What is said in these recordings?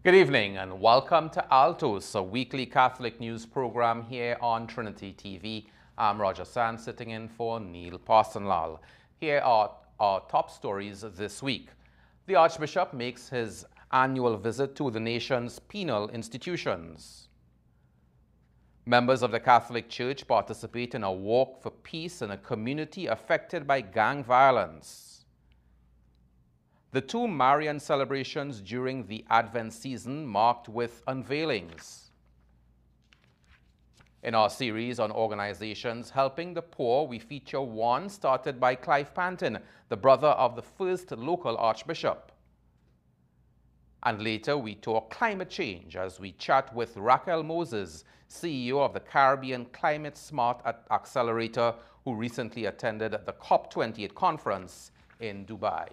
Good evening and welcome to Altos, a weekly Catholic news program here on Trinity TV. I'm Roger Sands, sitting in for Neil Parsonlal. Here are our top stories this week. The Archbishop makes his annual visit to the nation's penal institutions. Members of the Catholic Church participate in a walk for peace in a community affected by gang violence. The two Marian celebrations during the Advent season marked with unveilings. In our series on organizations helping the poor, we feature one started by Clive Panton, the brother of the first local archbishop. And later we talk climate change as we chat with Raquel Moses, CEO of the Caribbean Climate Smart Accelerator, who recently attended the COP28 conference in Dubai.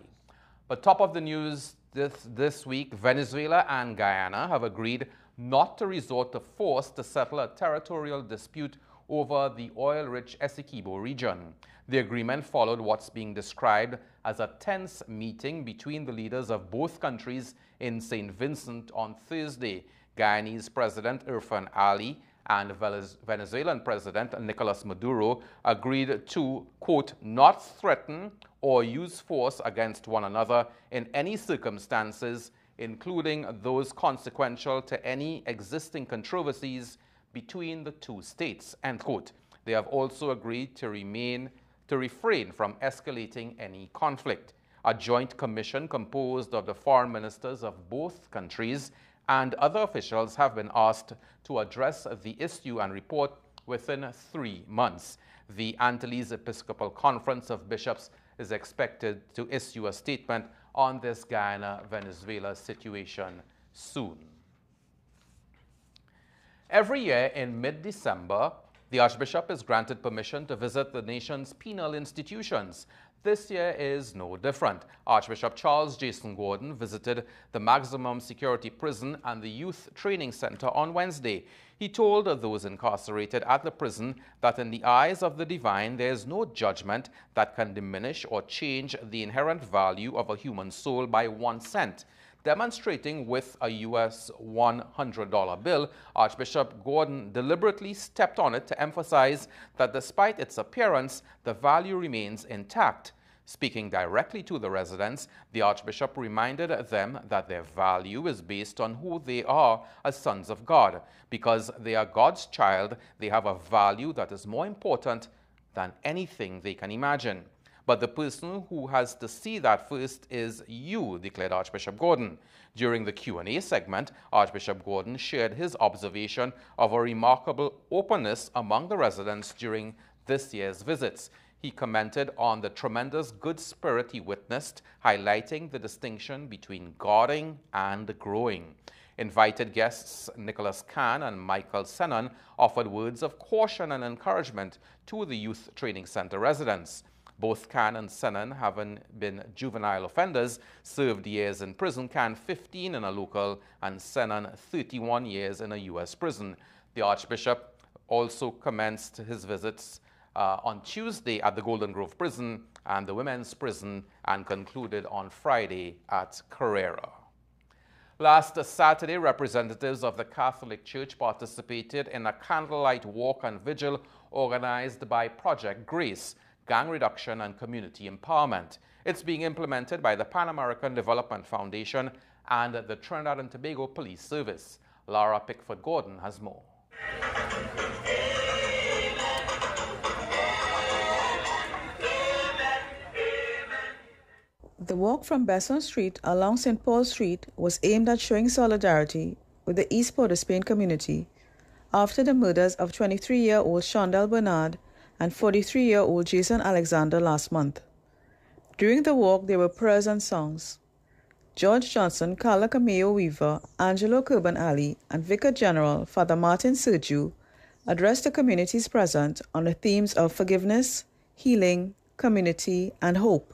But top of the news this week, Venezuela and Guyana have agreed not to resort to force to settle a territorial dispute over the oil-rich Essequibo region. The agreement followed what's being described as a tense meeting between the leaders of both countries in St. Vincent on Thursday. Guyanese President Irfan Ali and Venezuelan President Nicolas Maduro agreed to, quote, not threaten or use force against one another in any circumstances, including those consequential to any existing controversies between the two states, end quote. They have also agreed to refrain from escalating any conflict. A joint commission composed of the foreign ministers of both countries and other officials have been asked to address the issue and report within 3 months. The Antilles Episcopal Conference of Bishops is expected to issue a statement on this Guyana-Venezuela situation soon. Every year in mid-December, the Archbishop is granted permission to visit the nation's penal institutions. This year is no different. Archbishop Charles Jason Gordon visited the maximum security prison and the youth training center on Wednesday. He told those incarcerated at the prison that in the eyes of the divine, there is no judgment that can diminish or change the inherent value of a human soul by 1 cent. Demonstrating with a US $100 bill, Archbishop Gordon deliberately stepped on it to emphasize that despite its appearance, the value remains intact. Speaking directly to the residents, the Archbishop reminded them that their value is based on who they are as sons of God. Because they are God's child, they have a value that is more important than anything they can imagine. But the person who has to see that first is you, declared Archbishop Gordon. During the Q&A segment, Archbishop Gordon shared his observation of a remarkable openness among the residents during this year's visits. He commented on the tremendous good spirit he witnessed, highlighting the distinction between guarding and growing. Invited guests Nicholas Kahn and Michael Sennon offered words of caution and encouragement to the Youth Training Center residents. Both Kahn and Sennon, having been juvenile offenders, served years in prison, Kahn 15 in a local and Sennon 31 years in a U.S. prison. The Archbishop also commenced his visits on Tuesday at the Golden Grove Prison and the Women's Prison and concluded on Friday at Carrera. Last Saturday, representatives of the Catholic Church participated in a candlelight walk and vigil organized by Project Grace, Gang Reduction and Community Empowerment. It's being implemented by the Pan American Development Foundation and the Trinidad and Tobago Police Service. Lara Pickford-Gordon has more. The walk from Besson Street along St. Paul Street was aimed at showing solidarity with the East Port of Spain community after the murders of 23-year-old Shondell Bernard and 43-year-old Jason Alexander last month. During the walk, there were prayers and songs. George Johnson, Carla Cameo Weaver, Angelo Curban Ali, and Vicar General Father Martin Sergiu addressed the communities present on the themes of forgiveness, healing, community, and hope.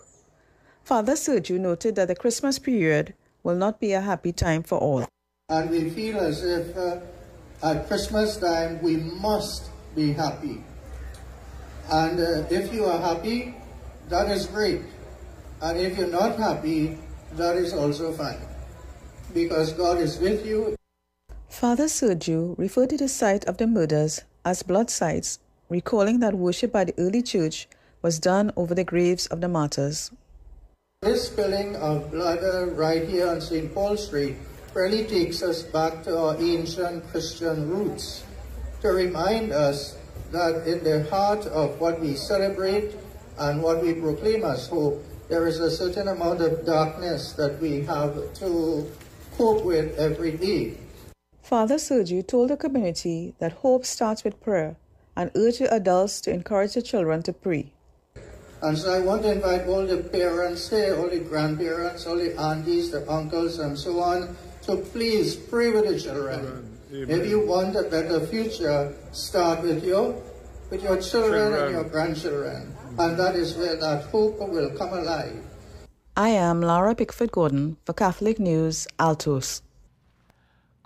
Father Sergiu noted that the Christmas period will not be a happy time for all. And we feel as if at Christmas time we must be happy. And if you are happy, that is great. And if you're not happy, that is also fine. because God is with you. Father Sergio referred to the site of the murders as blood sites, recalling that worship by the early church was done over the graves of the martyrs. This spilling of blood right here on St. Paul Street really takes us back to our ancient Christian roots to remind us that in the heart of what we celebrate and what we proclaim as hope, there is a certain amount of darkness that we have to cope with every day. Father Sergio told the community that hope starts with prayer and urged the adults to encourage the children to pray. And so I want to invite all the parents here, all the grandparents, all the aunties, the uncles, and so on, to please pray with the children. Amen. If you want a better future, start with your children and your grandchildren. And that is where that hope will come alive. I am Laura Pickford Gordon for Catholic News, Altos.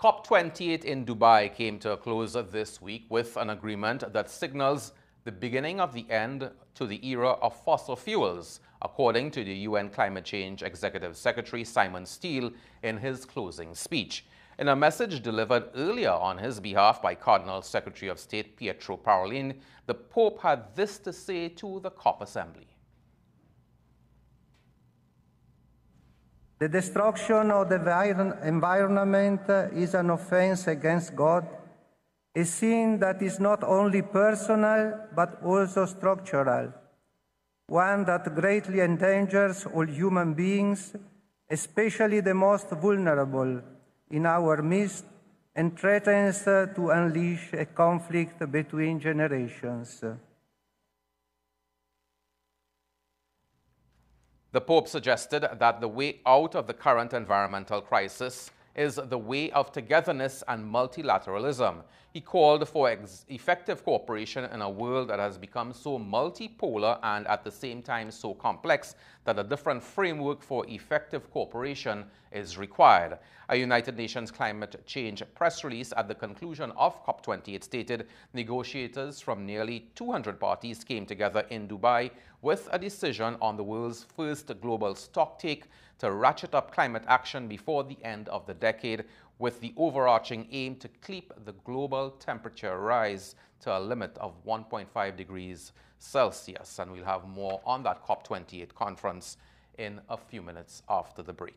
COP28 in Dubai came to a close this week with an agreement that signals the beginning of the end to the era of fossil fuels, according to the UN Climate Change Executive Secretary Simon Steele in his closing speech. In a message delivered earlier on his behalf by Cardinal Secretary of State Pietro Parolin, the Pope had this to say to the COP Assembly. The destruction of the environment is an offense against God, a sin that is not only personal but also structural, one that greatly endangers all human beings, especially the most vulnerable in our midst, and threatens to unleash a conflict between generations. The Pope suggested that the way out of the current environmental crisis is the way of togetherness and multilateralism. He called for effective cooperation in a world that has become so multipolar and at the same time so complex that a different framework for effective cooperation is required. A United Nations climate change press release at the conclusion of COP28 stated negotiators from nearly 200 parties came together in Dubai with a decision on the world's first global stocktake to ratchet up climate action before the end of the decade, with the overarching aim to keep the global temperature rise to a limit of 1.5 degrees Celsius. And we'll have more on that COP28 conference in a few minutes after the break.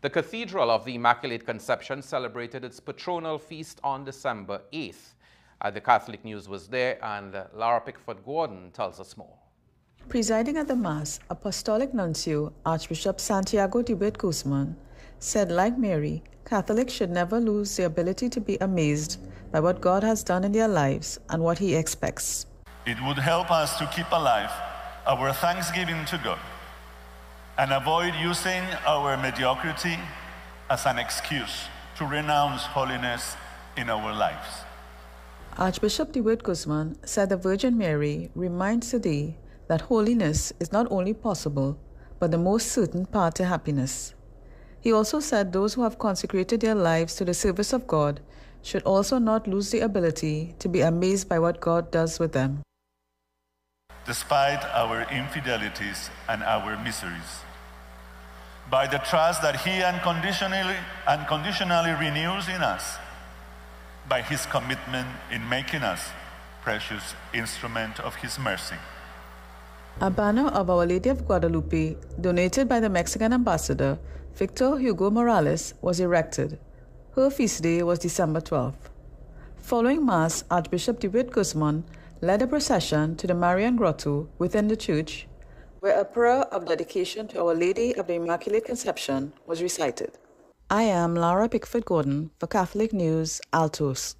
The Cathedral of the Immaculate Conception celebrated its patronal feast on December 8th. The Catholic News was there, and Laura Pickford Gordon tells us more. Presiding at the Mass, Apostolic Nuncio Archbishop Santiago de Guzman said, like Mary, Catholics should never lose the ability to be amazed by what God has done in their lives and what He expects. It would help us to keep alive our thanksgiving to God and avoid using our mediocrity as an excuse to renounce holiness in our lives. Archbishop de Guzman said the Virgin Mary reminds today that holiness is not only possible, but the most certain path to happiness. He also said those who have consecrated their lives to the service of God should also not lose the ability to be amazed by what God does with them. Despite our infidelities and our miseries, by the trust that He unconditionally renews in us, by His commitment in making us precious instrument of His mercy. A banner of Our Lady of Guadalupe, donated by the Mexican ambassador, Victor Hugo Morales, was erected. Her feast day was December 12th. Following Mass, Archbishop de Guzman led a procession to the Marian Grotto within the church, where a prayer of dedication to Our Lady of the Immaculate Conception was recited. I am Laura Pickford Gordon for Catholic News, Altos.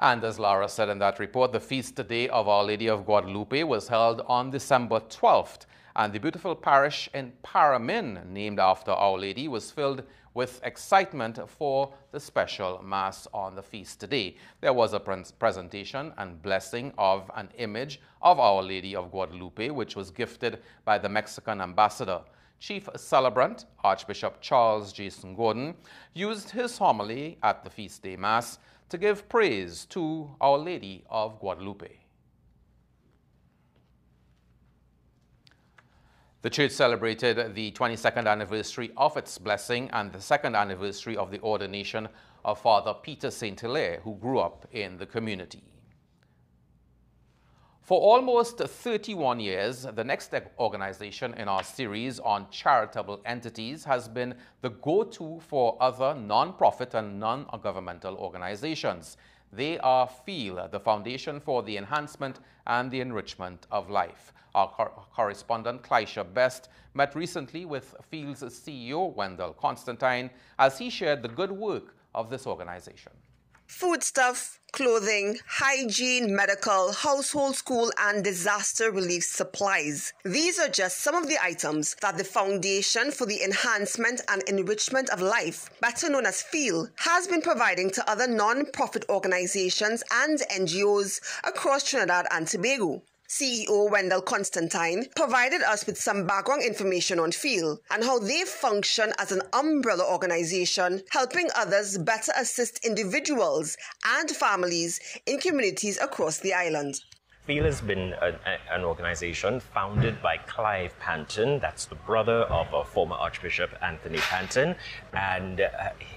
And as Laura said in that report, the feast day of Our Lady of Guadalupe was held on December 12th, and the beautiful parish in Paramin, named after Our Lady, was filled with excitement for the special Mass on the feast day. There was a presentation and blessing of an image of Our Lady of Guadalupe, which was gifted by the Mexican ambassador. Chief celebrant, Archbishop Charles Jason Gordon, used his homily at the feast day Mass to give praise to Our Lady of Guadalupe. The church celebrated the 22nd anniversary of its blessing and the second anniversary of the ordination of Father Peter St. Hilaire, who grew up in the community. For almost 31 years, the next organization in our series on charitable entities has been the go-to for other non-profit and non-governmental organizations. They are FEEL, the Foundation for the Enhancement and the Enrichment of Life. Our correspondent, Clisha Best, met recently with FEEL's CEO, Wendell Constantine, as he shared the good work of this organization. Foodstuff, clothing, hygiene, medical, household, school, and disaster relief supplies. These are just some of the items that the Foundation for the Enhancement and Enrichment of Life, better known as FEEL, has been providing to other non-profit organizations and NGOs across Trinidad and Tobago. CEO Wendell Constantine provided us with some background information on FEEL and how they function as an umbrella organization, helping others better assist individuals and families in communities across the island. FEEL has been an organization founded by Clive Panton, that's the brother of former Archbishop Anthony Panton, and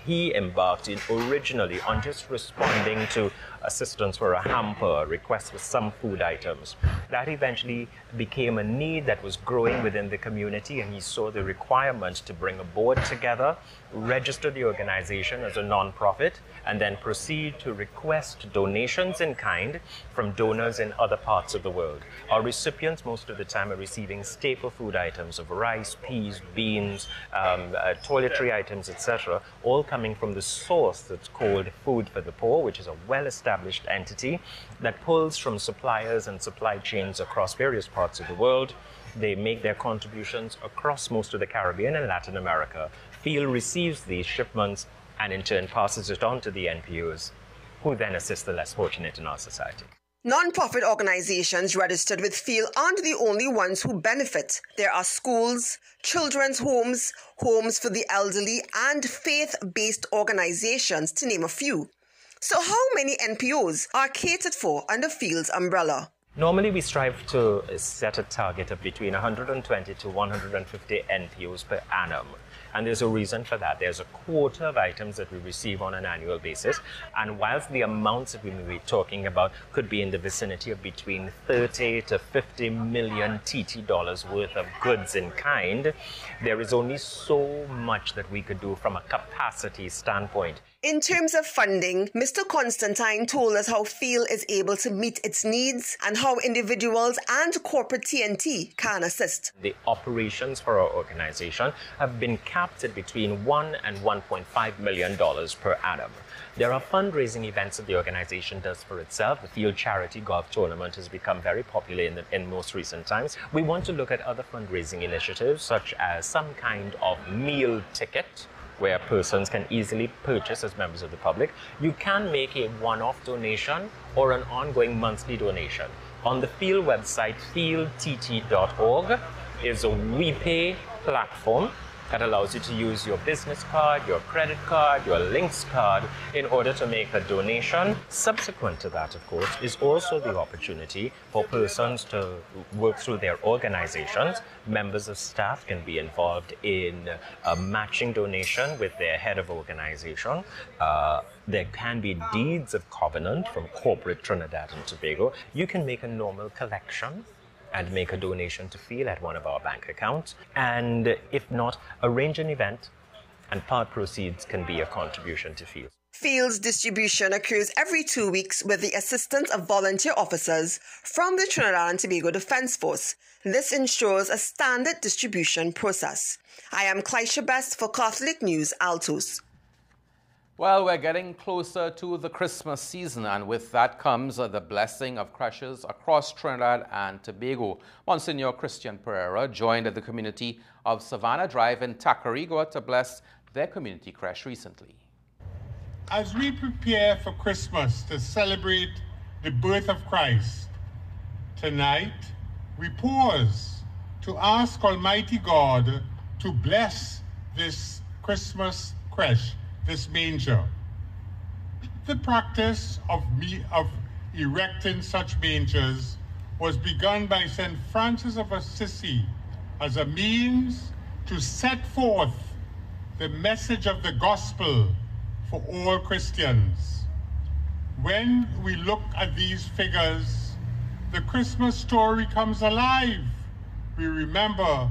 he embarked originally on just responding to assistance for a hamper, a request for some food items. That eventually became a need that was growing within the community, and he saw the requirement to bring a board together, register the organization as a non-profit, and then proceed to request donations in kind from donors in other parts of the world. Our recipients most of the time are receiving staple food items of rice, peas, beans, toiletry items, etc., all coming from the source that's called Food for the Poor, which is a well-established entity that pulls from suppliers and supply chains across various parts of the world. They make their contributions across most of the Caribbean and Latin America. FEEL receives these shipments and in turn passes it on to the NPOs, who then assist the less fortunate in our society. Non-profit organizations registered with FEEL aren't the only ones who benefit. There are schools, children's homes, homes for the elderly, and faith-based organizations, to name a few. So how many NPOs are catered for under FEEL's umbrella? Normally, we strive to set a target of between 120 to 150 NPOs per annum. And there's a reason for that. There's a quota of items that we receive on an annual basis. And whilst the amounts that we may be talking about could be in the vicinity of between 30 to 50 million TT dollars worth of goods in kind, there is only so much that we could do from a capacity standpoint. In terms of funding, Mr. Constantine told us how FEEL is able to meet its needs and how individuals and corporate TNT can assist. The operations for our organization have been capped at between $1 and $1.5 million per annum. There are fundraising events that the organization does for itself. The Field Charity Golf Tournament has become very popular in most recent times. We want to look at other fundraising initiatives, such as some kind of meal ticket, where persons can easily purchase as members of the public. You can make a one-off donation or an ongoing monthly donation. On the FEEL website, feeltt.org, is a WePay platform that allows you to use your business card, your credit card, your Links card in order to make a donation. Subsequent to that, of course, is also the opportunity for persons to work through their organizations. Members of staff can be involved in a matching donation with their head of organization. There can be deeds of covenant from corporate Trinidad and Tobago. You can make a normal collection and make a donation to FEEL at one of our bank accounts. And if not, arrange an event and part proceeds can be a contribution to FEEL. FEEL's distribution occurs every 2 weeks with the assistance of volunteer officers from the Trinidad and Tobago Defence Force. This ensures a standard distribution process. I am Clisha Best for Catholic News, Altos. Well, we're getting closer to the Christmas season, and with that comes the blessing of creches across Trinidad and Tobago. Monsignor Christian Pereira joined the community of Savannah Drive in Tacarigua to bless their community creche recently. As we prepare for Christmas to celebrate the birth of Christ, tonight we pause to ask Almighty God to bless this Christmas creche, this manger. The practice of erecting such mangers was begun by St. Francis of Assisi as a means to set forth the message of the gospel for all Christians. When we look at these figures, the Christmas story comes alive. We remember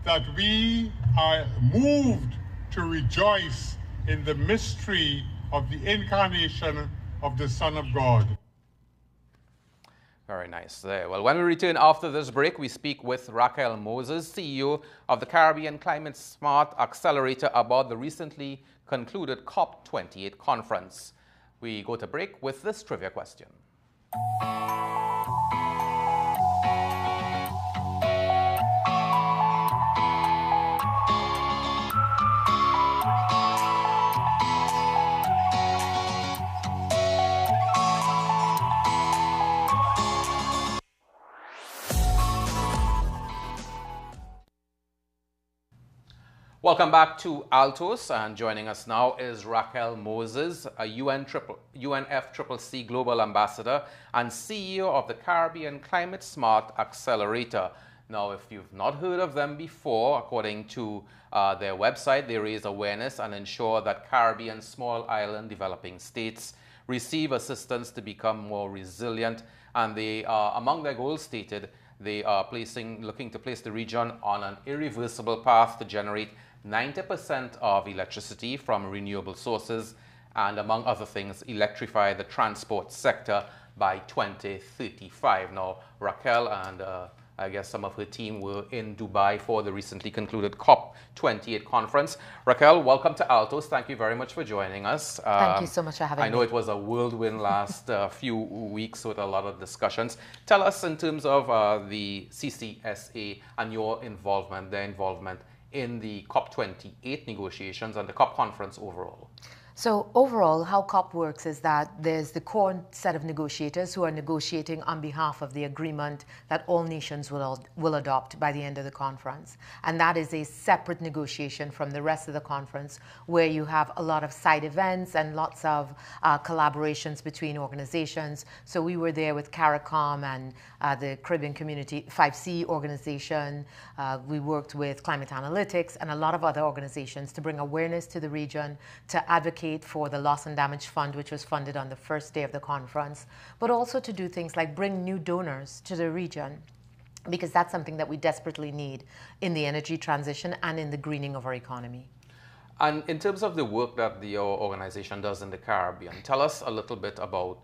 that we are moved to rejoice in the mystery of the incarnation of the Son of God. Very nice there. Well, when we return after this break, we speak with Raquel Moses, CEO of the Caribbean Climate Smart Accelerator, about the recently concluded COP28 conference. We go to break with this trivia question. Welcome back to Altos, and joining us now is Raquel Moses, a UNFCCC Global Ambassador and CEO of the Caribbean Climate Smart Accelerator. Now, if you've not heard of them before, according to their website, they raise awareness and ensure that Caribbean small island developing states receive assistance to become more resilient, and they are, among their goals stated, they are looking to place the region on an irreversible path to generate 90% of electricity from renewable sources and, among other things, electrify the transport sector by 2035. Now, Raquel and I guess some of her team were in Dubai for the recently concluded COP28 conference. Raquel, welcome to Altos. Thank you very much for joining us. Thank you so much for having me. I know it was a whirlwind last few weeks with a lot of discussions. Tell us, in terms of the CCSA and your involvement, their involvement in the COP28 negotiations and the COP conference overall. So overall, how COP works is that there's the core set of negotiators who are negotiating on behalf of the agreement that all nations will adopt by the end of the conference. And that is a separate negotiation from the rest of the conference, where you have a lot of side events and lots of collaborations between organizations. So we were there with CARICOM and the Caribbean Community 5C organization. We worked with Climate Analytics and a lot of other organizations to bring awareness to the region, to advocate for the Loss and Damage Fund, which was funded on the first day of the conference, but also to do things like bring new donors to the region, because that's something that we desperately need in the energy transition and in the greening of our economy. And in terms of the work that your organization does in the Caribbean, tell us a little bit about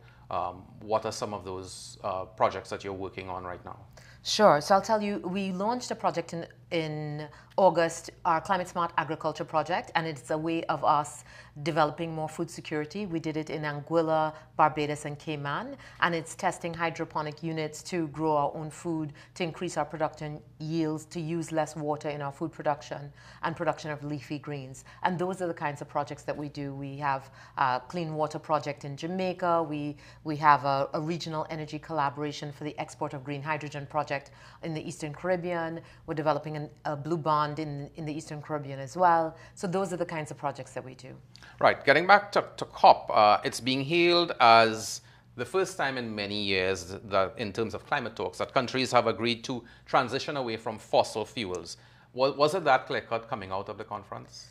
what are some of those projects that you're working on right now? Sure. So I'll tell you, we launched a project in August, our Climate Smart Agriculture Project, and it's a way of us developing more food security. We did it in Anguilla, Barbados, and Cayman, and it's testing hydroponic units to grow our own food, to increase our production yields, to use less water in our food production, and production of leafy greens. And those are the kinds of projects that we do. We have a clean water project in Jamaica. We have a regional energy collaboration for the export of green hydrogen project in the Eastern Caribbean. We're developing a blue bond in the Eastern Caribbean as well. So those are the kinds of projects that we do. Right. Getting back to COP, it's being hailed as the first time in many years that, in terms of climate talks, that countries have agreed to transition away from fossil fuels. Was it that clear-cut coming out of the conference?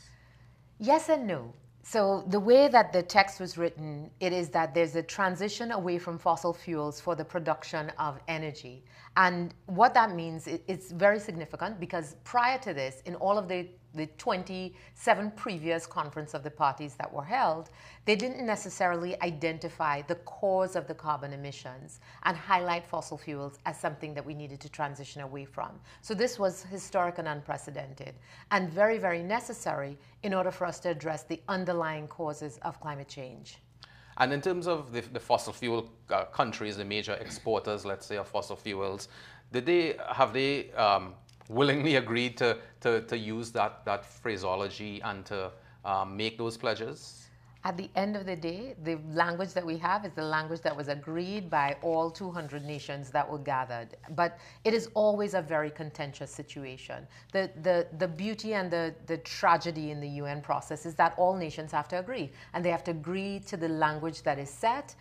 Yes and no. So the way that the text was written, it is that there's a transition away from fossil fuels for the production of energy. And what that means, it's very significant, because prior to this, in all of the 27 previous conference of the parties that were held, they didn't necessarily identify the cause of the carbon emissions and highlight fossil fuels as something that we needed to transition away from. So this was historic and unprecedented, and very, very necessary in order for us to address the underlying causes of climate change. And in terms of the fossil fuel countries, the major exporters, let's say, of fossil fuels, have they willingly agreed to use that phraseology and to make those pledges? At the end of the day, the language that we have is the language that was agreed by all 200 nations that were gathered. But it is always a very contentious situation. The beauty and the tragedy in the UN process is that all nations have to agree. And they have to agree to the language that is set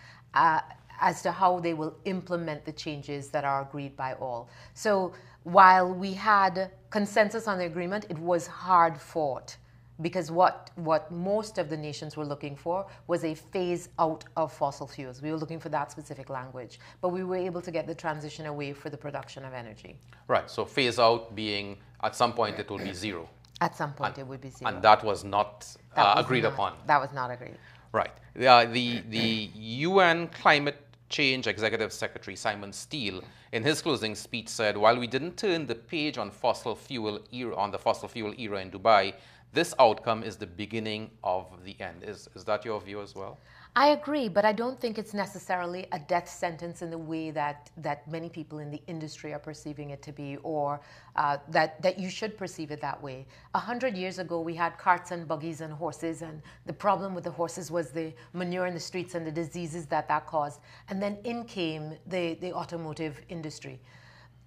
as to how they will implement the changes that are agreed by all. So while we had consensus on the agreement, it was hard fought, because what most of the nations were looking for was a phase out of fossil fuels. We were looking for that specific language, but we were able to get the transition away for the production of energy. Right, so phase out being at some point it will be zero. At some point it would be zero. And that was not agreed upon. That was not agreed. Right. The UN Climate Change Executive Secretary Simon Steele, in his closing speech, said, while we didn't turn the page on the fossil fuel era in Dubai, this outcome is the beginning of the end. Is that your view as well? I agree, but I don't think it's necessarily a death sentence in the way that many people in the industry are perceiving it to be, or that you should perceive it that way. 100 years ago, we had carts and buggies and horses, and the problem with the horses was the manure in the streets and the diseases that caused. And then in came the automotive industry.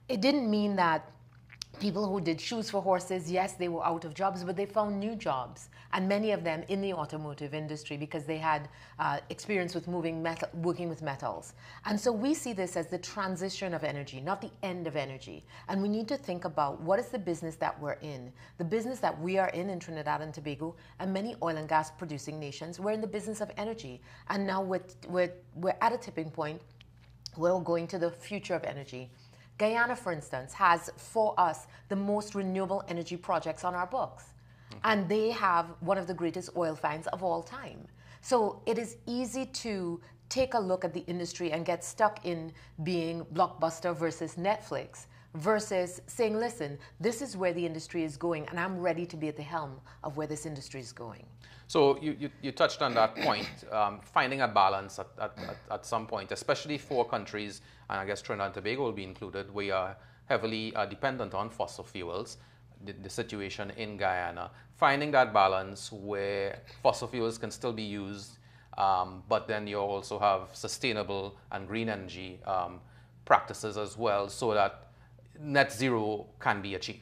It didn't mean that people who did shoes for horses, yes, they were out of jobs, but they found new jobs, and many of them in the automotive industry, because they had experience with working with metals. And so we see this as the transition of energy, not the end of energy. And we need to think about what is the business that we're in. The business that we are in Trinidad and Tobago, and many oil and gas producing nations, we're in the business of energy. And now we're at a tipping point. We're going to the future of energy. Guyana, for instance, has for us the most renewable energy projects on our books. And they have one of the greatest oil finds of all time. So it is easy to take a look at the industry and get stuck in being Blockbuster versus Netflix, versus saying, listen, this is where the industry is going, and I'm ready to be at the helm of where this industry is going. So you touched on that point, finding a balance at some point, especially for countries, and I guess Trinidad and Tobago will be included, we are heavily dependent on fossil fuels, the situation in Guyana. Finding that balance where fossil fuels can still be used, but then you also have sustainable and green energy practices as well, so that net zero can be achieved.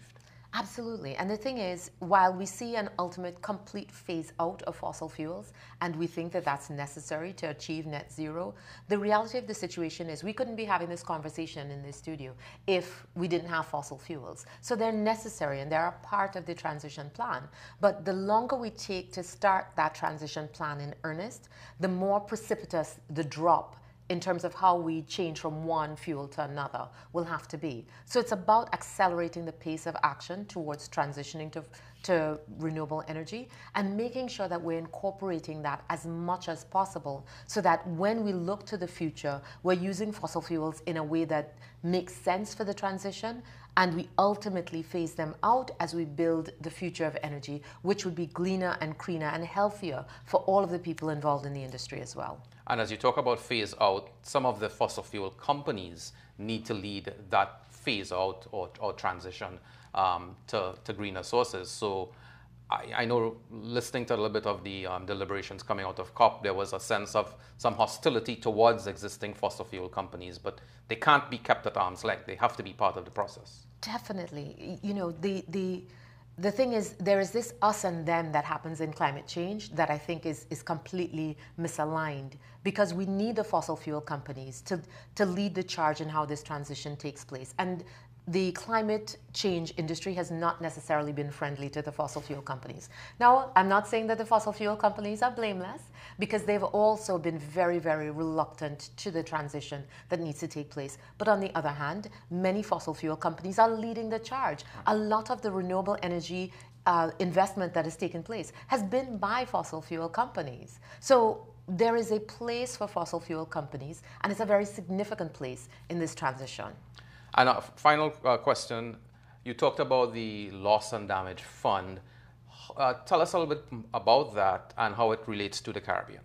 Absolutely. And the thing is, while we see an ultimate complete phase out of fossil fuels, and we think that that's necessary to achieve net zero, the reality of the situation is we couldn't be having this conversation in this studio if we didn't have fossil fuels. So they're necessary and they're a part of the transition plan. But the longer we take to start that transition plan in earnest, the more precipitous the drop in terms of how we change from one fuel to another will have to be. So it's about accelerating the pace of action towards transitioning to renewable energy, and making sure that we're incorporating that as much as possible, so that when we look to the future, we're using fossil fuels in a way that makes sense for the transition, and we ultimately phase them out as we build the future of energy, which would be cleaner and cleaner and healthier for all of the people involved in the industry as well. And as you talk about phase out, some of the fossil fuel companies need to lead that phase out or transition to greener sources. So I know, listening to a little bit of the deliberations coming out of COP, there was a sense of some hostility towards existing fossil fuel companies, but they can't be kept at arm's length. They have to be part of the process. Definitely. You know, the thing is, there is this us and them that happens in climate change that I think is completely misaligned, because we need the fossil fuel companies to lead the charge in how this transition takes place. And the climate change industry has not necessarily been friendly to the fossil fuel companies. Now, I'm not saying that the fossil fuel companies are blameless, because they've also been very, very reluctant to the transition that needs to take place. But on the other hand, many fossil fuel companies are leading the charge. A lot of the renewable energy investment that has taken place has been by fossil fuel companies. So there is a place for fossil fuel companies, and it's a very significant place in this transition. And a final question, you talked about the loss and damage fund. Tell us a little bit about that and how it relates to the Caribbean.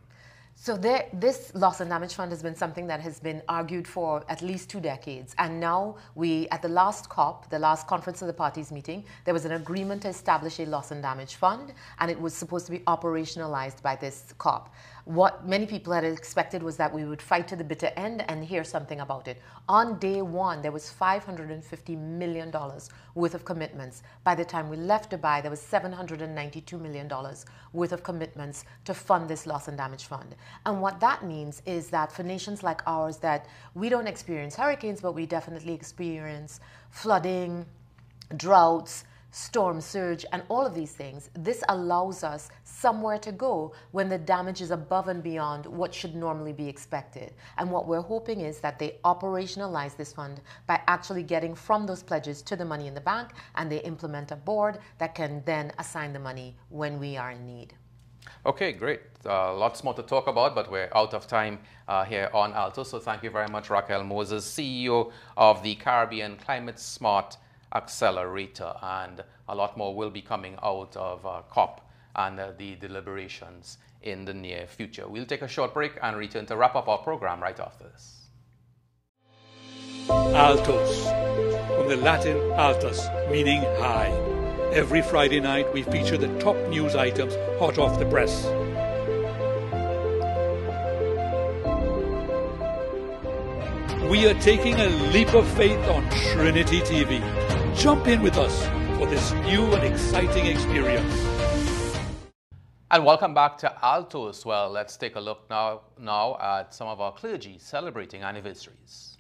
So this loss and damage fund has been something that has been argued for at least 2 decades. And now at the last COP, the last Conference of the Parties meeting, there was an agreement to establish a loss and damage fund, and it was supposed to be operationalized by this COP. what many people had expected was that we would fight to the bitter end, and here's something about it. On day one, there was $550 million worth of commitments. By the time we left Dubai, there was $792 million worth of commitments to fund this loss and damage fund. And what that means is that for nations like ours, that we don't experience hurricanes, but we definitely experience flooding, droughts, storm surge, and all of these things. This allows us somewhere to go when the damage is above and beyond what should normally be expected. And what we're hoping is that they operationalize this fund by actually getting from those pledges to the money in the bank, and they implement a board that can then assign the money when we are in need. Okay, great. Lots more to talk about, but we're out of time here on Altos. So thank you very much, Raquel Moses, CEO of the Caribbean Climate Smart Accelerator, and a lot more will be coming out of COP and the deliberations in the near future. We'll take a short break and return to wrap up our program right after this. Altos, from the Latin altus, meaning high. Every Friday night we feature the top news items hot off the press. We are taking a leap of faith on Trinity TV. Jump in with us for this new and exciting experience. And welcome back to Altos. Well, let's take a look now at some of our clergy celebrating anniversaries.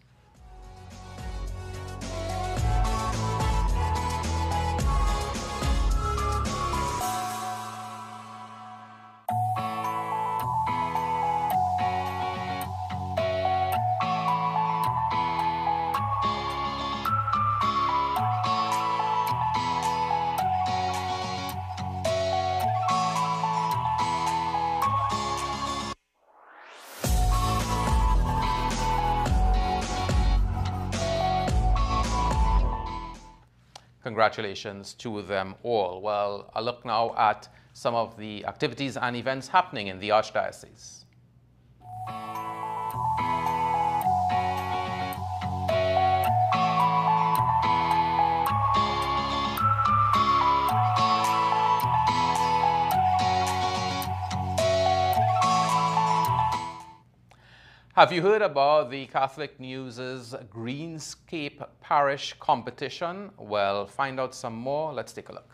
Congratulations to them all. Well, a look now at some of the activities and events happening in the Archdiocese. Have you heard about the Catholic News' Greenscape Parish competition? Well, find out some more. Let's take a look.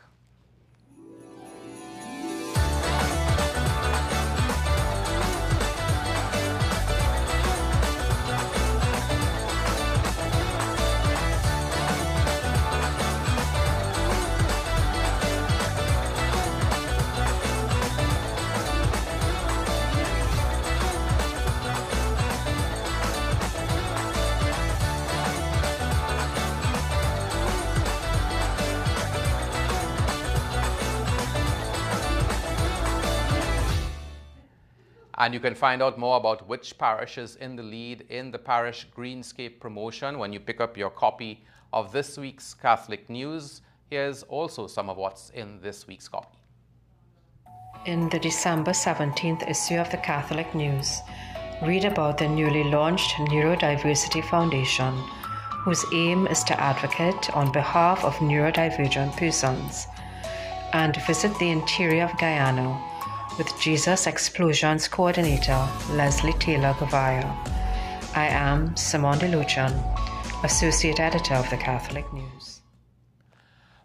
And you can find out more about which parish is in the lead in the Parish Greenscape promotion when you pick up your copy of this week's Catholic News. Here's also some of what's in this week's copy. In the December 17th issue of the Catholic News, read about the newly launched Neurodiversity Foundation, whose aim is to advocate on behalf of neurodivergent persons, and visit the interior of Guyana with Jesus Explosions Coordinator Leslie Taylor-Gavaya. I am Simone DeLucian, Associate Editor of the Catholic News.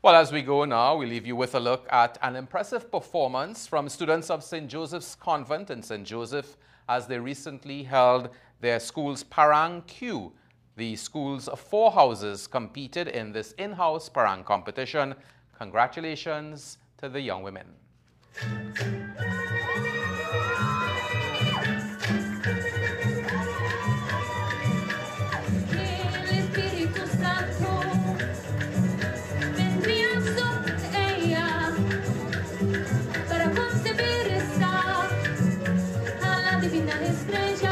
Well, as we go now, we leave you with a look at an impressive performance from students of St. Joseph's Convent in St. Joseph as they recently held their school's Parang Q. The school's 4 houses competed in this in-house Parang competition. Congratulations to the young women. Divina estrella